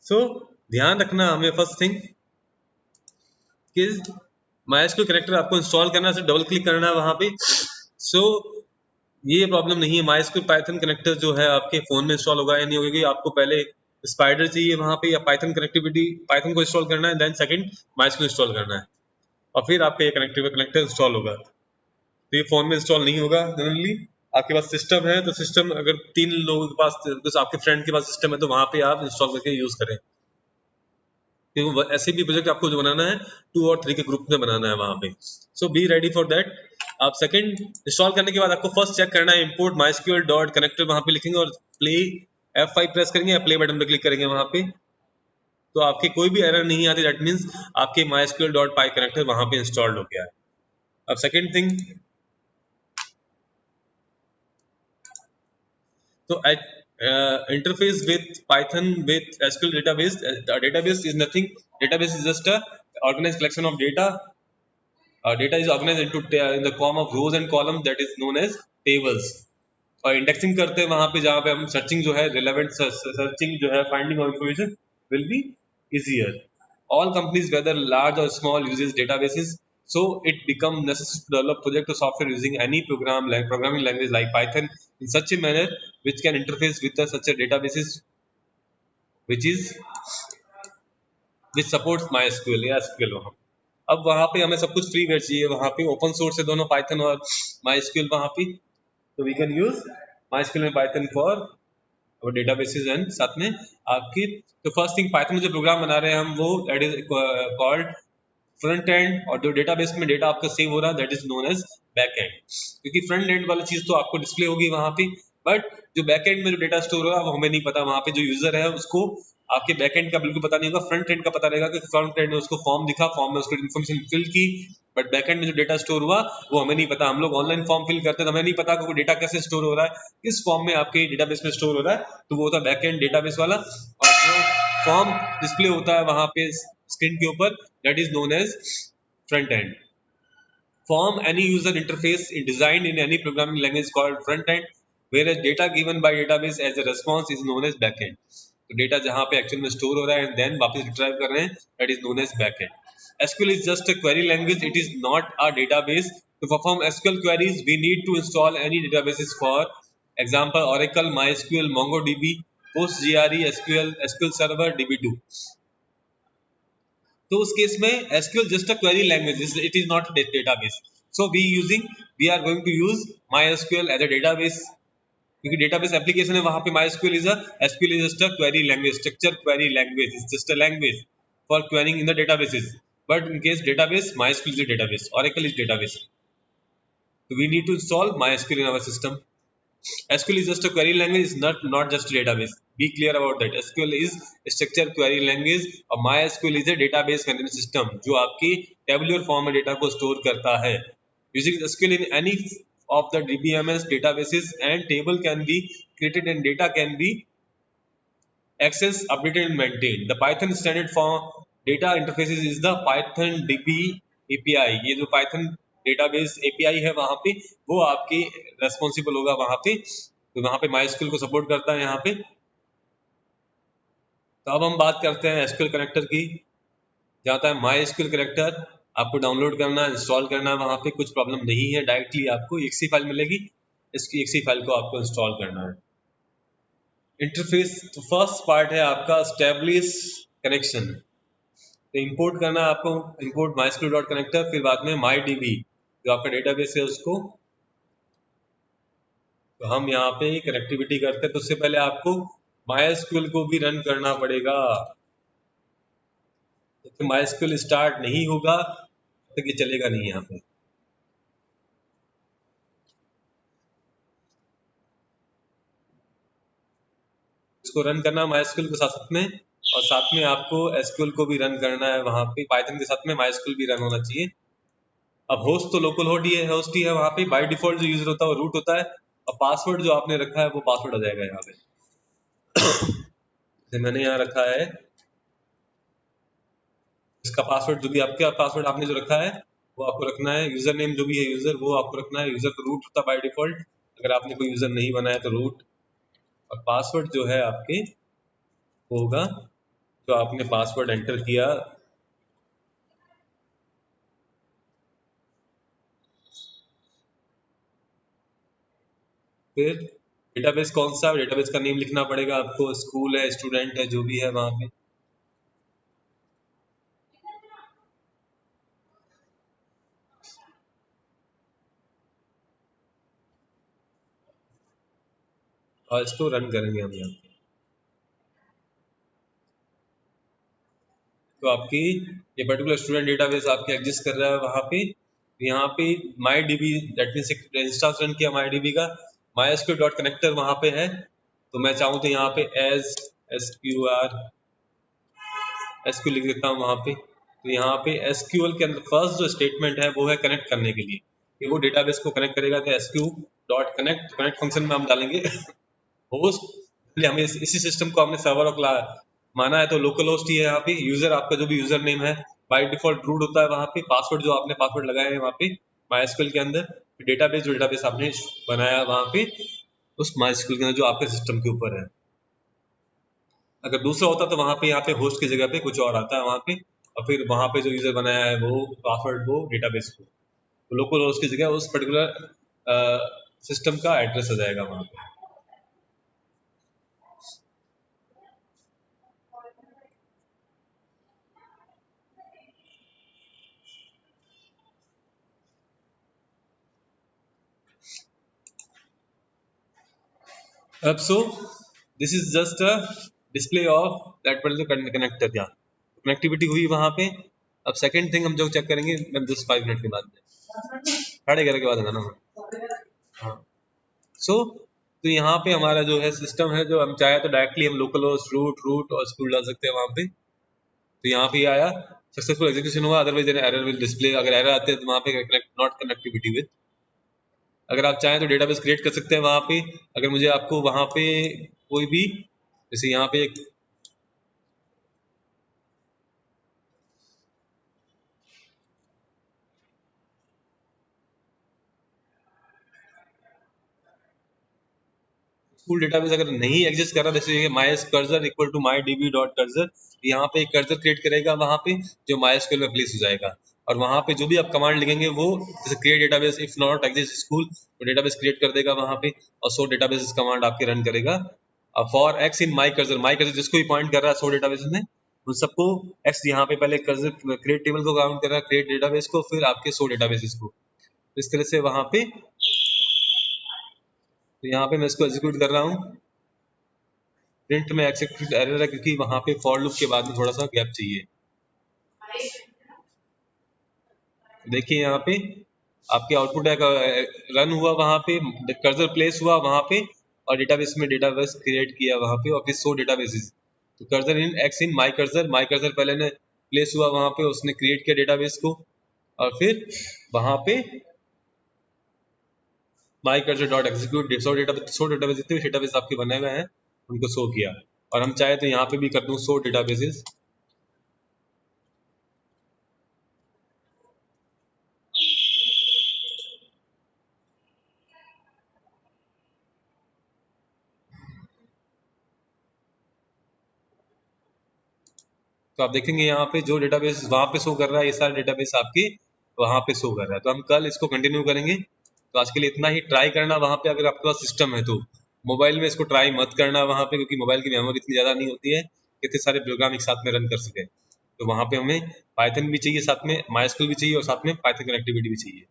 सो ध्यान रखना हमें फर्स्ट थिंग कि MySQL कनेक्टर आपको इंस्टॉल करना है, डबल क्लिक करना है वहां पे। सो ये प्रॉब्लम नहीं है। MySQL पाइथन कनेक्टर जो है आपके फोन में इंस्टॉल होगा या नहीं होगी, आपको पहले स्पाइडर चाहिए वहां पे या पाइथन कनेक्टिविटी, पाइथन को इंस्टॉल करना है, देन सेकंड MySQL इंस्टॉल करना है और फिर आपका ये कनेक्टर इंस्टॉल होगा। तो ये फोन में इंस्टॉल नहीं होगा जनरली। आपके पास सिस्टम है तो सिस्टम, अगर 3 लोगों के पास, जैसे आपके फ्रेंड के पास सिस्टम है तो वहां पे आप इंस्टॉल करके यूज करें, क्योंकि ऐसे भी प्रोजेक्ट आपको जो बनाना है 2 और 3 के ग्रुप में बनाना है वहां पे। सो बी रेडी फॉर दैट। आप सेकंड इंस्टॉल करने के बाद आपको फर्स्ट चेक करना है import mysql डॉट कनेक्टर, वहां पे लिखेंगे और प्ले F5 प्रेस करेंगे या प्ले बटन पे क्लिक करेंगे वहां पे, तो आपके कोई भी एरर नहीं आती। दैट मीन्स आपके mysql डॉट पाई कनेक्टर वहां पे इंस्टॉल्ड हो गया है। अब सेकंड थिंग, तो interface with Python with SQL database. Database is nothing. Database is just a organized collection of data. Data is organized into in the form of rows and columns, that is known as tables. और indexing करते हैं वहां पे जहाँ पे हम searching जो है रिलेवेंट सर्चिंग जो है finding of information will be easier. All companies, whether large or small, uses databases, so it becomes necessary to develop project or software using any programming language like Python in such a manner which can interface with such a databases which is which supports MySQL या SQL वहाँ। अब वहाँ पे हमें सब कुछ freeware चाहिए, वहाँ पे ओपन सोर्स है दोनों, पाइथन और MySQL वहाँ पे, तो we can use MySQL and Python for our databases and साथ में आपकी। तो फर्स्ट थिंग, पाइथन में जो प्रोग्राम बना रहे हैं हम वो that is called front end, और जो डेटाबेस में डेटा आपका सेव हो रहा है that is known as back end. क्योंकि फ्रंट एंड वाली चीज तो आपको डिस्प्ले होगी वहां पे, बट जो बैक एंड में जो डेटा स्टोर हो रहा है वो हमें नहीं पता। वहां पे जो यूजर है उसको आपके बैक एंड का बिल्कुल पता नहीं होगा, फ्रंट एंड का पता रहेगा कि फ्रंट एंड में उसको फॉर्म दिखा, फॉर्म में उसको इन्फॉर्मेशन फिल की, बट बैक एंड में जो डेटा स्टोर हुआ वो हमें नहीं पता। हम लोग ऑनलाइन फॉर्म फिल करते हैं तो हमें नहीं पता कि डेटा कैसे स्टोर हो रहा है, किस फॉर्म में आपके डेटाबेस में स्टोर हो रहा है, तो वो होता है बैक एंड डेटाबेस वाला। और जो फॉर्म डिस्प्ले होता है वहां पे स्क्रीन के ऊपर that is known as front end. Form any user interface designed in any programming language called front end, whereas data given by database as a response is known as back end. तो data जहाँ पे actual में store हो रहा है and then वापस retrieve कर रहे हैं that is known as back end. SQL is just a query language, it is not a database. To perform SQL queries we need to install any databases, for example Oracle, MySQL, MongoDB, PostgRE, SQL Server, DB2. तो उस case में SQL just a query language, it is not a database. So we are going to use MySQL as a database, क्योंकि database application है वहाँ पे MySQL is just a query language, structure query language, it's just a language for querying in the databases. But in case database, MySQL is a database, Oracle is database. So we need to install MySQL in our system. SQL is just a query language, it's not just a database. Be clear about that. SQL is a structured query language और MySQL is a database management system जो आपकी tabular form में data को store करता है. Using SQL in any of the DBMS databases and table can be created and data can be accessed, updated and maintained. The Python standard for data interfaces is the Python DB API. ये जो Python database API है वहां पे वो आपकी responsible होगा वहां पे, तो वहां पे MySQL को सपोर्ट करता है यहाँ पे। तो अब हम बात करते हैं SQL कनेक्टर की। जाता है MySQL कनेक्टर आपको डाउनलोड करना, इंस्टॉल करना, वहां पे कुछ प्रॉब्लम नहीं है, डायरेक्टली आपको exe फाइल मिलेगी, इसकी exe फाइल को आपको इंस्टॉल करना है। इंटरफेस, तो फर्स्ट पार्ट है आपका एस्टेब्लिश कनेक्शन, तो इंपोर्ट करना है आपको, इंपोर्ट MySQL डॉट कनेक्टर, फिर बाद में MyDB जो आपका डेटाबेस है उसको, तो हम यहाँ पे कनेक्टिविटी करते हैं। तो उससे पहले आपको MySQL को भी रन करना पड़ेगा, तो MySQL स्टार्ट नहीं होगा तो ये चलेगा नहीं यहाँ पे। इसको रन करना MySQL के साथ में, और साथ में आपको SQL को भी रन करना है वहाँ पे, पाइथन के साथ में MySQL भी रन होना चाहिए। अब होस्ट तो लोकल होस्ट ही है वहाँ पे, बाय डिफॉल्ट जो यूजर होता है वो रूट होता है, और पासवर्ड जो आपने रखा है वो पासवर्ड आ जाएगा यहाँ पे। तो मैंने यहाँ रखा है इसका पासवर्ड, जो भी आपका पासवर्ड आपने जो रखा है वो आपको रखना है, यूजर नेम जो भी है यूजर वो आपको रखना है। यूजर तो रूट होता है बाय डिफॉल्ट, अगर आपने कोई यूजर नहीं बनाया तो रूट, और पासवर्ड जो है आपके होगा तो आपने पासवर्ड एंटर किया, फिर डेटाबेस कौन सा, डेटाबेस का नेम लिखना पड़ेगा आपको, स्कूल है, स्टूडेंट है, जो भी है वहां पे। और इसको रन करेंगे हम यहाँ पे। तो आपकी ये पर्टिकुलर स्टूडेंट डेटाबेस आपके एग्जिस्ट कर रहा है वहाँ पे। यहाँ पे my D B, that means एक इंस्टांस रन किया माई डी बी का, my S Q dot connector वहाँ पे है। तो मैं चाहूँ तो यहाँ पे as S Q R S Q लिख देता हूँ वहाँ पे। तो यहाँ पे एस क्यू एल के अंदर फर्स्ट जो स्टेटमेंट है वो है कनेक्ट करने के लिए, कि वो डेटाबेस को कनेक्ट करेगा। तो S Q dot connect, connect function में हम डालेंगे होस्ट। इसलिए हमें इसी सिस्टम को हमने सर्वर ऑफ माना है, तो लोकल होस्ट ही है यहाँ पे। यूजर, आपका जो भी यूजर नेम है बाय डिफॉल्ट रूट होता है वहाँ पे। पासवर्ड जो आपने पासवर्ड लगाया है वहाँ पे माईएसक्यूएल के अंदर, डेटाबेस जो डेटाबेस आपने बनाया वहाँ पे उस माईएसक्यूएल के अंदर जो आपके सिस्टम के ऊपर है। अगर दूसरा होता तो वहाँ पे यहाँ पे होस्ट की जगह पे कुछ और आता है वहाँ पे, और फिर वहाँ पे जो यूजर बनाया है वो पासवर्ड वो डेटाबेस को, तो लोकल होस्ट की जगह उस पर्टिकुलर सिस्टम का एड्रेस आ जाएगा वहाँ पे। अब so this is just a display of that particular connector. क्या कनेक्टिविटी हुई वहां पे। अब सेकंड थिंग हम जो चेक करेंगे मैं 10-5 मिनट के बाद, 11:30 के बाद आना। हाँ। सो तो यहाँ पे हमारा जो है सिस्टम है, जो हम चाहे तो डायरेक्टली हम लोकल होस्ट रूट रूट और स्कूल डाल सकते हैं वहाँ पे। तो यहाँ पे आया सक्सेसफुल एग्जीक्यूशन हुआ, अदरवाइज एरर विल डिस्प्ले। अगर एरर आते हैं तो वहाँ पे कनेक्ट नॉट कनेक्टिविटी विद। अगर आप चाहें तो डेटाबेस क्रिएट कर सकते हैं वहाँ पे। अगर मुझे आपको वहाँ पे कोई भी, जैसे यहाँ पे एक स्कूल डेटाबेस अगर नहीं एग्जिस्ट कर रहा, जैसे my cursor equal to my D B dot cursor, यहाँ पे एक कर्सर क्रिएट करेगा वहाँ पे जो माई एसक्यूएल में प्लेस हो जाएगा। और वहाँ पे जो भी आप कमांड लिखेंगे वो, जैसे create database if not exist school, तो डेटाबेस क्रिएट कर देगा वहाँ पे, और सो डेटाबेस कमांड आपके रन करेगा। For x in my cursor जिसको भी पॉइंट कर रहा है सो डेटाबेस में, उन सबको एक्स यहाँ पे पहले कर्सर क्रिएट टेबल को काउंट कर रहा है, क्रिएट डेटाबेस को, फिर आपके सो डेटाबेस को। इस तरह से वहाँ पे, तो यहाँ पे मैं इसको एग्जीक्यूट कर रहा हूँ। प्रिंट में एक्सेप्ट एरर है क्योंकि वहां पे फॉर लूप के बाद में थोड़ा सा गैप चाहिए। देखिए यहाँ पे आपके आउटपुट है रन हुआ वहां पे, कर्सर प्लेस हुआ वहां पे, और डेटाबेस में डेटाबेस क्रिएट किया वहां पे, और फिर सो डेटाबेसेस। तो cursor in x in my cursor पहले ने प्लेस हुआ वहां पे, उसने क्रिएट किया डेटाबेस को, और फिर वहां पे my cursor dot execute so database जितने भी डेटाबेस आपके बने हुए हैं उनको शो किया। और हम चाहे तो यहाँ पे भी कर दूं सो डेटाबेसेस। तो आप देखेंगे यहाँ पे जो डेटाबेस वहाँ पे शो कर रहा है, ये सारे डेटाबेस आपके वहाँ पे शो कर रहा है। तो हम कल इसको कंटिन्यू करेंगे। तो आज के लिए इतना ही। ट्राई करना वहाँ पे, अगर आपके पास सिस्टम है तो मोबाइल में इसको ट्राई मत करना वहाँ पे, क्योंकि मोबाइल की मेमोरी इतनी ज़्यादा नहीं होती है कि इतने सारे प्रोग्राम एक साथ में रन कर सके। तो वहाँ पे हमें पाइथन भी चाहिए, साथ में माइस्क्यूएल भी चाहिए, और साथ में पाइथन कनेक्टिविटी भी चाहिए।